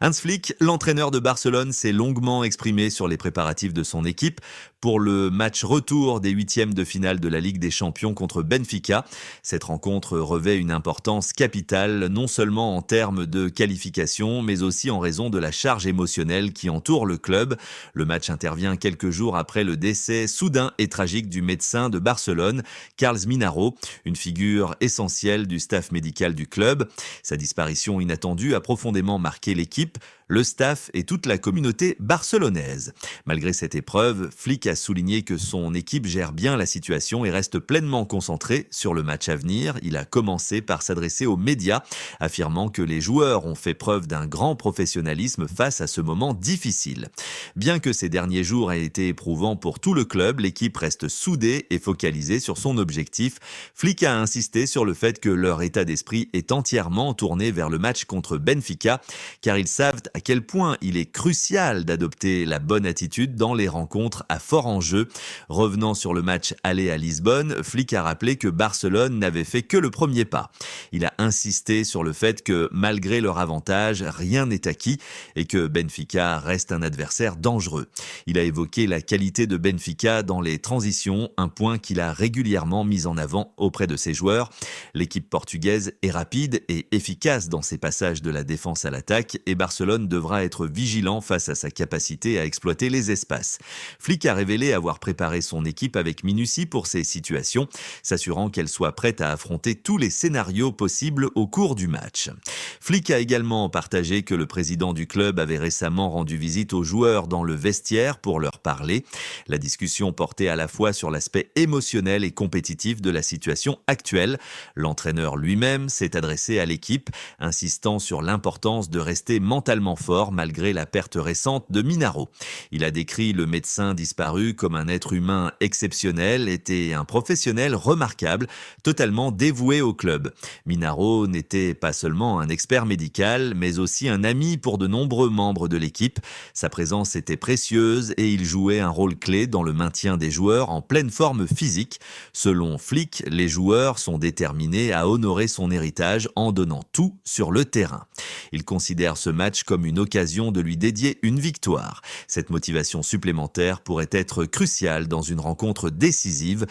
Hans Flick, l'entraîneur de Barcelone, s'est longuement exprimé sur les préparatifs de son équipe pour le match retour des huitièmes de finale de la Ligue des Champions contre Benfica. Cette rencontre revêt une importance capitale, non seulement en termes de qualification, mais aussi en raison de la charge émotionnelle qui entoure le club. Le match intervient quelques jours après le décès soudain et tragique du médecin de Barcelone, Carles Minaro, une figure essentielle du staff médical du club. Sa disparition inattendue a profondément marqué l'équipe, le staff et toute la communauté barcelonaise. Malgré cette épreuve, Flick a souligné que son équipe gère bien la situation et reste pleinement concentrée sur le match à venir. Il a commencé par s'adresser aux médias, affirmant que les joueurs ont fait preuve d'un grand professionnalisme face à ce moment difficile. Bien que ces derniers jours aient été éprouvants pour tout le club, l'équipe reste soudée et focalisée sur son objectif. Flick a insisté sur le fait que leur état d'esprit est entièrement tourné vers le match contre Benfica, car ils savent à quel point il est crucial d'adopter la bonne attitude dans les rencontres à fort enjeu. Revenant sur le match aller à Lisbonne, Flick a rappelé que Barcelone n'avait fait que le premier pas. Il a insisté sur le fait que malgré leur avantage, rien n'est acquis et que Benfica reste un adversaire dangereux. Il a évoqué la qualité de Benfica dans les transitions, un point qu'il a régulièrement mis en avant auprès de ses joueurs. L'équipe portugaise est rapide et efficace dans ses passages de la défense à l'attaque et Barcelone devra être vigilant face à sa capacité à exploiter les espaces. Flick a révélé avoir préparé son équipe avec minutie pour ces situations, s'assurant qu'elle soit prête à affronter tous les scénarios possibles au cours du match. Flick a également partagé que le président du club avait récemment rendu visite aux joueurs dans le vestiaire pour leur parler. La discussion portait à la fois sur l'aspect émotionnel et compétitif de la situation actuelle. L'entraîneur lui-même s'est adressé à l'équipe, insistant sur l'importance de rester mentalement fort malgré la perte récente de Minaro. Il a décrit le médecin disparu comme un être humain exceptionnel et un professionnel remarquable, totalement dévoué au club. Minaro n'était pas seulement un expert médical, mais aussi un ami pour de nombreux membres de l'équipe. Sa présence était précieuse et il jouait un rôle clé dans le maintien des joueurs en pleine forme physique. Selon Flick, les joueurs sont déterminés à honorer son héritage en donnant tout sur le terrain. Il considère ce match comme une occasion de lui dédier une victoire. Cette motivation supplémentaire pourrait être cruciale dans une rencontre décisive.